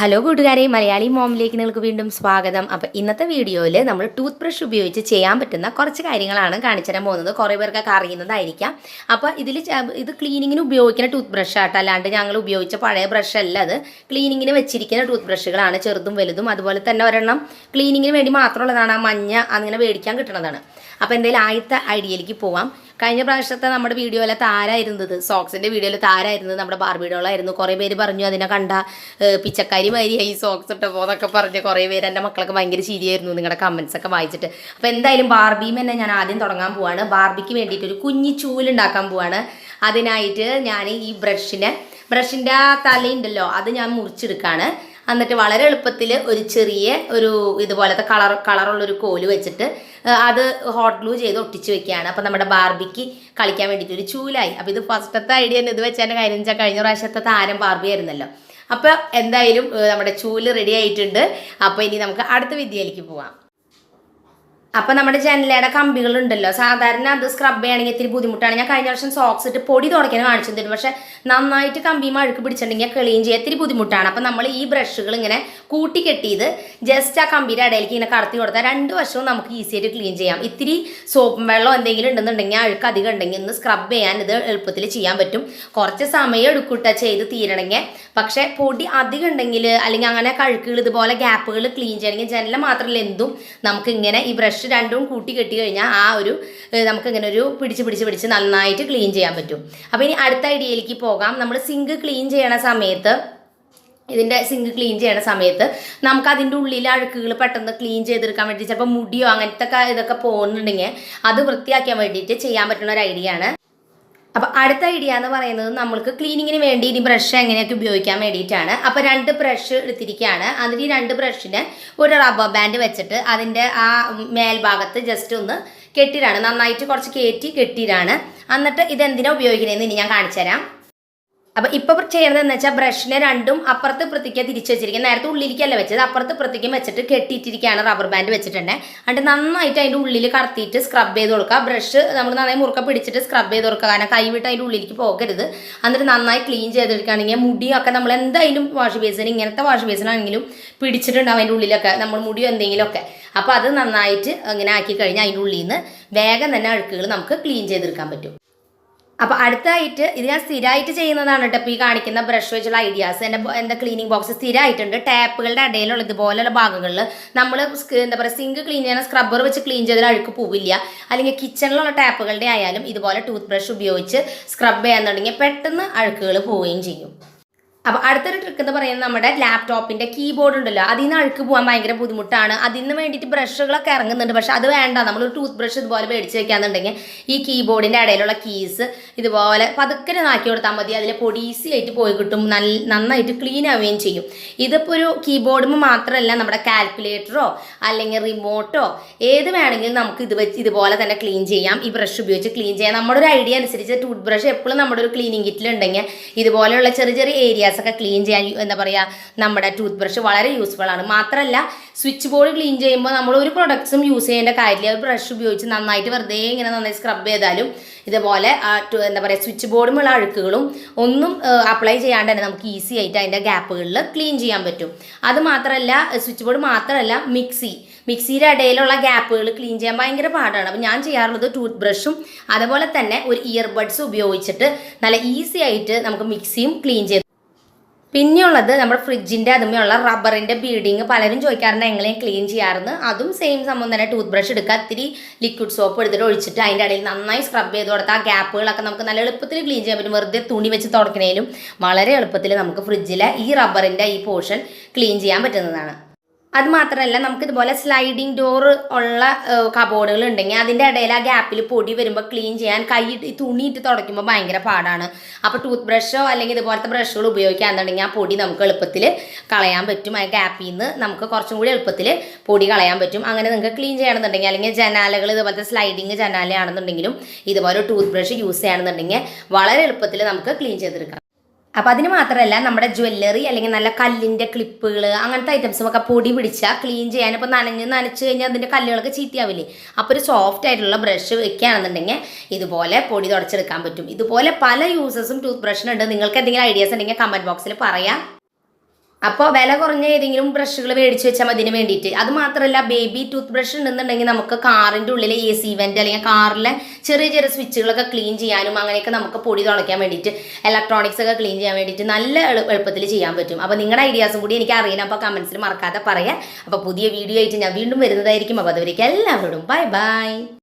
Hello കൂട്ടുകാരെ, മലയാളി മോമിലേക്ക് നിങ്ങൾക്ക് വീണ്ടും സ്വാഗതം. അപ്പോൾ ഇന്നത്തെ വീഡിയോയിൽ നമ്മൾ ടൂത്ത് ബ്രഷ് ഉപയോഗിച്ച് ചെയ്യാൻ പറ്റുന്ന കുറച്ച് കാര്യങ്ങളാണ് കാണിച്ചു തരാൻ പോകുന്നത്. കുറേ പേർക്കൊക്കെ അറിയുന്നതായിരിക്കാം. അപ്പോൾ ഇത് ക്ലീനിങ്ങിന് ഉപയോഗിക്കുന്ന ടൂത്ത് ബ്രഷ് ആട്ടോ, അല്ലാണ്ട് ഞങ്ങൾ ഉപയോഗിച്ച പഴയ ബ്രഷ് അല്ല. അത് ക്ലീനിങ്ങിന് വെച്ചിരിക്കുന്ന ടൂത്ത് ബ്രഷുകളാണ്, ചെറുതും വലുതും. അതുപോലെ തന്നെ ഒരെണ്ണം ക്ലീനിങ്ങിന് വേണ്ടി മാത്രമുള്ളതാണ്, ആ മഞ്ഞ അങ്ങനെ മേടിക്കാൻ കിട്ടുന്നതാണ്. അപ്പോൾ എന്തായാലും ആദ്യത്തെ ഐഡിയയിലേക്ക് പോവാം. കഴിഞ്ഞ പ്രാവശ്യത്തെ നമ്മുടെ വീഡിയോയിലെ താരായിരുന്നത്, സോക്സിൻ്റെ വീഡിയോയിൽ താരായിരുന്നത് നമ്മുടെ ബാർബിഡോളായിരുന്നു. കുറേ പേര് പറഞ്ഞു അതിനെ കണ്ട പിച്ചക്കാരി മാതിരിയായി സോക്സ് ഇട്ടപ്പോൾ എന്നൊക്കെ പറഞ്ഞ് കുറേ പേര് എൻ്റെ മക്കളൊക്കെ ഭയങ്കര ശരിയായിരുന്നു നിങ്ങളുടെ കമൻസ് ഒക്കെ വായിച്ചിട്ട്. അപ്പോൾ എന്തായാലും ബാർബിയും തന്നെ ഞാൻ ആദ്യം തുടങ്ങാൻ പോവാണ്. ബാർബിക്ക് വേണ്ടിയിട്ട് ഒരു കുഞ്ഞി ചൂലുണ്ടാക്കാൻ പോവാണ്. അതിനായിട്ട് ഞാൻ ഈ ബ്രഷിൻ്റെ ആ തലയുണ്ടല്ലോ അത് ഞാൻ മുറിച്ചെടുക്കുകയാണ്. എന്നിട്ട് വളരെ എളുപ്പത്തിൽ ഒരു ഇതുപോലത്തെ കളറുള്ളൊരു കോല് വെച്ചിട്ട് അത് ഹോട്ട് ഗ്ലൂ ചെയ്ത് ഒട്ടിച്ച് വെക്കുകയാണ്. അപ്പോൾ നമ്മുടെ ബാർബിക്ക് കളിക്കാൻ വേണ്ടിയിട്ട് ഒരു ചൂലായി. അപ്പോൾ ഇത് ഫസ്റ്റത്തെ ഐഡിയ ഇത് വെച്ചതിൻ്റെ കാര്യം വെച്ചാൽ കഴിഞ്ഞ പ്രാവശ്യത്തെ താരം ബാർബി ആയിരുന്നല്ലോ. അപ്പോൾ എന്തായാലും നമ്മുടെ ചൂല് റെഡി ആയിട്ടുണ്ട്. അപ്പോൾ ഇനി നമുക്ക് അടുത്ത വിദ്യയിലേക്ക് പോവാം. അപ്പം നമ്മുടെ ജനലയുടെ കമ്പികളുണ്ടല്ലോ, സാധാരണ അത് സ്ക്രബ് ചെയ്യണമെങ്കിൽ ഇത്തിരി ബുദ്ധിമുട്ടാണ്. ഞാൻ കഴിഞ്ഞ വർഷം സോക്സ് ഇട്ട് പൊടി തുടയ്ക്കാൻ കാണിച്ചു തരും. പക്ഷേ നന്നായിട്ട് കമ്പി അഴുക്ക് പിടിച്ചിട്ടുണ്ടെങ്കിൽ ക്ലീൻ ചെയ്യാൻ ഇത്തിരി ബുദ്ധിമുട്ടാണ്. അപ്പം നമ്മൾ ഈ ബ്രഷുകൾ ഇങ്ങനെ കൂട്ടി കെട്ടിയത് ജസ്റ്റ് ആ കമ്പിയുടെ ഇടയിലേക്ക് ഇങ്ങനെ കടത്തി കൊടുത്താൽ രണ്ട് വശവും നമുക്ക് ഈസി ആയിട്ട് ക്ലീൻ ചെയ്യാം. ഇത്തിരി സോപ്പും വെള്ളം എന്തെങ്കിലും ഉണ്ടെന്നുണ്ടെങ്കിൽ അഴുക്ക് അധികം ഉണ്ടെങ്കിൽ ഒന്ന് സ്ക്രബ് ചെയ്യാൻ ഇത് എളുപ്പത്തിൽ ചെയ്യാൻ പറ്റും. കുറച്ച് സമയം എടുക്കൂട്ട ചെയ്ത് തീരണമെങ്കിൽ. പക്ഷേ പൊടി അധികം ഉണ്ടെങ്കിൽ അല്ലെങ്കിൽ അങ്ങനെ കഴുക്കുകൾ ഇതുപോലെ ഗ്യാപ്പുകൾ ക്ലീൻ ചെയ്യണമെങ്കിൽ ജനല മാത്രമല്ല എന്തും നമുക്ക് ഇങ്ങനെ ഈ ബ്രഷ് രണ്ടും കൂട്ടി കെട്ടി കഴിഞ്ഞാൽ നമുക്ക് ഇങ്ങനെ ഒരു പിടിച്ച് നന്നായിട്ട് ക്ലീൻ ചെയ്യാൻ പറ്റും. അപ്പോൾ ഇനി അടുത്ത ഐഡിയയിലേക്ക് പോകാം. നമ്മൾ സിങ്ക് ക്ലീൻ ചെയ്യണ സമയത്ത് നമുക്ക് അതിൻ്റെ ഉള്ളിലെ അഴുക്കുകൾ പെട്ടെന്ന് ക്ലീൻ ചെയ്തെടുക്കാൻ വേണ്ടി, ചിലപ്പോൾ മുടിയോ അങ്ങനത്തെ ഇതൊക്കെ പോകുന്നുണ്ടെങ്കിൽ അത് വൃത്തിയാക്കാൻ വേണ്ടിയിട്ട് ചെയ്യാൻ പറ്റുന്ന ഒരു ഐഡിയ ആണ്. അപ്പോൾ അടുത്ത ഐഡിയ എന്ന് പറയുന്നത് നമ്മൾക്ക് ക്ലീനിങ്ങിന് വേണ്ടി ഇനി ബ്രഷ് എങ്ങനെയൊക്കെ ഉപയോഗിക്കാൻ വേണ്ടിയിട്ടാണ്. അപ്പോൾ 2 ബ്രഷ് എടുത്തിരിക്കുകയാണ്. അതിൽ ഈ 2 ബ്രഷിന് ഒരു റബ്ബർ ബാൻഡ് വെച്ചിട്ട് അതിൻ്റെ ആ മേൽഭാഗത്ത് ജസ്റ്റ് ഒന്ന് കെട്ടിയിടാണ്, നന്നായിട്ട് കുറച്ച് കെട്ടിയിടാണ്. എന്നിട്ട് ഇതെന്തിനാണ് ഉപയോഗിക്കുന്നതെന്ന് ഇനി ഞാൻ കാണിച്ചു തരാം. അപ്പോൾ ഇപ്പോൾ ചെയ്യുന്നത് എന്ന് വെച്ചാൽ ബ്രഷിനെ രണ്ടും അപ്പുറത്ത് ഇപ്പുറത്തേക്ക് തിരിച്ച് വെച്ചിരിക്കുക. നേരത്തെ ഉള്ളിലേക്കല്ല വെച്ചത്, അപ്പുറത്ത് ഇപ്പുറത്തേക്കും വെച്ചിട്ട് കെട്ടിയിട്ടിരിക്കുകയാണ്, റബ്ബർ ബാൻഡ് വെച്ചിട്ടുണ്ട്. എന്നിട്ട് നന്നായിട്ട് അതിൻ്റെ ഉള്ളിൽ കടത്തിയിട്ട് സ്ക്രബ് ചെയ്ത് കൊടുക്കുക. ബ്രഷ് നമ്മൾ നന്നായി മുറുക്ക പിടിച്ചിട്ട് സ്ക്രബ് ചെയ്ത് കൊടുക്കുക, കാരണം കൈവിട്ട് അതിൻ്റെ ഉള്ളിലേക്ക് പോകരുത്. എന്നിട്ട് നന്നായി ക്ലീൻ ചെയ്തെടുക്കുകയാണെങ്കിൽ മുടിയൊക്കെ നമ്മൾ എന്തായാലും വാഷ് ബേസിന്, ഇങ്ങനത്തെ വാഷ് ബേസിനാണെങ്കിലും പിടിച്ചിട്ടുണ്ടാവും അതിൻ്റെ ഉള്ളിലൊക്കെ നമ്മൾ മുടിയോ എന്തെങ്കിലുമൊക്കെ. അപ്പോൾ അത് നന്നായിട്ട് ഇങ്ങനെ ആക്കി കഴിഞ്ഞാൽ അതിൻ്റെ ഉള്ളിൽ നിന്ന് വേഗം തന്നെ അഴുക്കുകൾ നമുക്ക് ക്ലീൻ ചെയ്തെടുക്കാൻ പറ്റും. അപ്പോൾ അടുത്തായിട്ട് ഇത് ഞാൻ സ്ഥിരമായിട്ട് ചെയ്യുന്നതാണ് കേട്ടോ. ഇപ്പോൾ ഈ കാണിക്കുന്ന ബ്രഷ് വെച്ചുള്ള ഐഡിയാസ് എൻ്റെ ക്ലീനിങ് ബോക്സ് സ്ഥിരമായിട്ടുണ്ട്. ടാപ്പുകളുടെ ഇടയിലുള്ള ഇതുപോലുള്ള ഭാഗങ്ങളിൽ നമ്മൾ സിങ്ക് ക്ലീൻ ചെയ്യുന്ന സ്ക്രബ്ബർ വെച്ച് ക്ലീൻ ചെയ്താൽ അഴുക്ക് പോവില്ല. അല്ലെങ്കിൽ കിച്ചണിലുള്ള ടാപ്പുകളുടെ ആയാലും ഇതുപോലെ ടൂത്ത് ബ്രഷ് ഉപയോഗിച്ച് സ്ക്രബ് ചെയ്യാന്നുണ്ടെങ്കിൽ പെട്ടെന്ന് അഴുക്കുകൾ പോവുകയും ചെയ്യും. അപ്പോൾ അടുത്തൊരു ട്രിക്ക് എന്ന് പറയുന്നത് നമ്മുടെ ലാപ്ടോപ്പിൻ്റെ കീബോർഡ് ഉണ്ടല്ലോ, അതിൽ നിന്ന് അഴുക്ക് പോകാൻ ഭയങ്കര ബുദ്ധിമുട്ടാണ്. അതിന് വേണ്ടിയിട്ട് ബ്രഷുകളൊക്കെ ഇറങ്ങുന്നുണ്ട്. പക്ഷെ അത് വേണ്ട, നമ്മളൊരു ടൂത്ത് ബ്രഷ് ഇതുപോലെ മേടിച്ച് വെക്കാന്നുണ്ടെങ്കിൽ ഈ കീബോർഡിൻ്റെ ഇടയിലുള്ള കീസ് ഇതുപോലെ പതുക്കെ നാക്കി കൊടുത്താൽ മതി. അതിൽ പൊടി ഈസി ആയിട്ട് പോയി കിട്ടും, നന്നായിട്ട് ക്ലീൻ ആവുകയും ചെയ്യും. ഇതിപ്പോൾ ഒരു കീബോർഡും മാത്രമല്ല, നമ്മുടെ കാൽക്കുലേറ്ററോ അല്ലെങ്കിൽ റിമോട്ടോ ഏത് വേണമെങ്കിലും നമുക്ക് ഇതുപോലെ തന്നെ ക്ലീൻ ചെയ്യാം. ഈ ബ്രഷ് ഉപയോഗിച്ച് ക്ലീൻ ചെയ്യാം. നമ്മുടെ ഒരു ഐഡിയ അനുസരിച്ച് ടൂത്ത് ബ്രഷ് എപ്പോഴും നമ്മുടെ ഒരു ക്ലീനിങ് കിറ്റിലുണ്ടെങ്കിൽ ഇതുപോലെയുള്ള ചെറിയ ഏരിയാസ് ഒക്കെ ക്ലീൻ ചെയ്യാൻ നമ്മുടെ ടൂത്ത് ബ്രഷ് വളരെ യൂസ്ഫുൾ ആണ്. മാത്രമല്ല സ്വിച്ച് ബോർഡ് ക്ലീൻ ചെയ്യുമ്പോൾ നമ്മൾ ഒരു പ്രൊഡക്ട്സും യൂസ് ചെയ്യേണ്ട കാര്യമില്ല. ഒരു ബ്രഷ് ഉപയോഗിച്ച് നന്നായിട്ട് വെറുതെ ഇങ്ങനെ നന്നായി സ്ക്രബ് ചെയ്താലും ഇതുപോലെ സ്വിച്ച് ബോർഡുമുള്ള അഴുക്കുകളും ഒന്നും അപ്ലൈ ചെയ്യാണ്ട് തന്നെ നമുക്ക് ഈസി ആയിട്ട് അതിൻ്റെ ഗ്യാപ്പുകളിൽ ക്ലീൻ ചെയ്യാൻ പറ്റും. അത് മാത്രമല്ല, സ്വിച്ച് ബോർഡ് മാത്രമല്ല, മിക്സിയുടെ ഇടയിലുള്ള ഗ്യാപ്പുകൾ ക്ലീൻ ചെയ്യാൻ ഭയങ്കര പാടാണ്. അപ്പോൾ ഞാൻ ചെയ്യാറുള്ളത് ടൂത്ത് ബ്രഷും അതുപോലെ തന്നെ ഒരു ഇയർബഡ്സ് ഉപയോഗിച്ചിട്ട് നല്ല ഈസി ആയിട്ട് നമുക്ക് മിക്സിയും ക്ലീൻ ചെയ്ത്. പിന്നെയുള്ളത് നമ്മുടെ ഫ്രിഡ്ജിൻ്റെ അതുമേലുള്ള റബ്ബറിൻ്റെ ബീഡിങ് പലരും ചോദിക്കാറുണ്ട് എങ്ങനെ ക്ലീൻ ചെയ്യാറുണ്ട്. അതും സെയിം സംഭവം തന്നെ. ടൂത്ത് ബ്രഷ് എടുക്കുക, ഇത്തിരി ലിക്വിഡ് സോപ്പ് എടുത്തിട്ട് ഒഴിച്ചിട്ട് അതിൻ്റെ ഇടയിൽ നന്നായി സ്ക്രബ് ചെയ്ത് കൊടുത്താൽ ആ ഗ്യാപ്പുകളൊക്കെ നമുക്ക് നല്ല എളുപ്പത്തിൽ ക്ലീൻ ചെയ്യാൻ പറ്റും. വെറുതെ തുണി വെച്ച് തുടക്കണേലും വളരെ എളുപ്പത്തിൽ നമുക്ക് ഫ്രിഡ്ജിലെ ഈ റബ്ബറിൻ്റെ ഈ പോർഷൻ ക്ലീൻ ചെയ്യാൻ പറ്റുന്നതാണ്. അത് മാത്രമല്ല, നമുക്കിതുപോലെ സ്ലൈഡിങ് ഡോർ ഉള്ള കബോർഡുകൾ ഉണ്ടെങ്കിൽ അതിൻ്റെ ഇടയിൽ ആ ഗ്യാപ്പിൽ പൊടി വരുമ്പോൾ ക്ലീൻ ചെയ്യാൻ തുണിയിട്ട് തുടയ്ക്കുമ്പോൾ ഭയങ്കര പാടാണ്. അപ്പോൾ ടൂത്ത് ബ്രഷോ അല്ലെങ്കിൽ ഇതുപോലത്തെ ബ്രഷുകൾ ഉപയോഗിക്കാന്നുണ്ടെങ്കിൽ ആ പൊടി നമുക്ക് എളുപ്പത്തിൽ കളയാൻ പറ്റും. ആ ഗ്യാപ്പിൽ നിന്ന് നമുക്ക് കുറച്ചും കൂടി എളുപ്പത്തിൽ പൊടി കളയാൻ പറ്റും. അങ്ങനെ നിങ്ങൾക്ക് ക്ലീൻ ചെയ്യണമെന്നുണ്ടെങ്കിൽ, അല്ലെങ്കിൽ ജനാലകൾ ഇതുപോലത്തെ സ്ലൈഡിങ് ജനാലയാണെന്നുണ്ടെങ്കിലും ഇതുപോലെ ടൂത്ത് ബ്രഷ് യൂസ് ചെയ്യണമെന്നുണ്ടെങ്കിൽ വളരെ എളുപ്പത്തിൽ നമുക്ക് ക്ലീൻ ചെയ്തെടുക്കാം. അപ്പോൾ അതിന് മാത്രമല്ല, നമ്മുടെ ജ്വല്ലറി അല്ലെങ്കിൽ നല്ല കല്ലിൻ്റെ ക്ലിപ്പുകൾ അങ്ങനത്തെ ഐറ്റംസുമൊക്കെ പൊടി പിടിച്ചാൽ ക്ലീൻ ചെയ്യാൻ ഇപ്പോൾ നനച്ച് കഴിഞ്ഞാൽ അതിൻ്റെ കല്ലുകളൊക്കെ ചീത്തയാവില്ലേ. അപ്പോൾ ഒരു സോഫ്റ്റ് ആയിട്ടുള്ള ബ്രഷ് വെക്കുകയാണെന്നുണ്ടെങ്കിൽ ഇതുപോലെ പൊടി തുടച്ചെടുക്കാൻ പറ്റും. ഇതുപോലെ പല യൂസസും ടൂത്ത് ബ്രഷിനുണ്ട്. നിങ്ങൾക്ക് എന്തെങ്കിലും ഐഡിയാസ് ഉണ്ടെങ്കിൽ കമൻറ്റ് ബോക്സിൽ പറയാം. അപ്പോൾ വില കുറഞ്ഞ ഏതെങ്കിലും ബ്രഷുകൾ മേടിച്ച് വെച്ചാൽ അതിന് വേണ്ടിയിട്ട്. അത് മാത്രമല്ല ബേബി ടൂത്ത് ബ്രഷ് ഉണ്ടെന്നുണ്ടെങ്കിൽ നമുക്ക് കാറിൻ്റെ ഉള്ളിലെ AC വെൻ്റ് അല്ലെങ്കിൽ കാറിലെ ചെറിയ ചെറിയ സ്വിച്ചുകളൊക്കെ ക്ലീൻ ചെയ്യാനും അങ്ങനെയൊക്കെ നമുക്ക് പൊടി തുളയ്ക്കാൻ വേണ്ടിയിട്ട് ഇലക്ട്രോണിക്സ് ഒക്കെ ക്ലീൻ ചെയ്യാൻ വേണ്ടിയിട്ട് നല്ല എളുപ്പത്തിൽ ചെയ്യാൻ പറ്റും. അപ്പോൾ നിങ്ങളുടെ ഐഡിയാസും കൂടി എനിക്ക് അറിയണം. അപ്പോൾ കമൻസിൽ മറക്കാതെ പറയാം. അപ്പോൾ പുതിയ വീഡിയോ ആയിട്ട് ഞാൻ വീണ്ടും വരുന്നതായിരിക്കും. അപ്പോൾ അതുവരേക്കും എല്ലാവരോടും ബൈ ബൈ.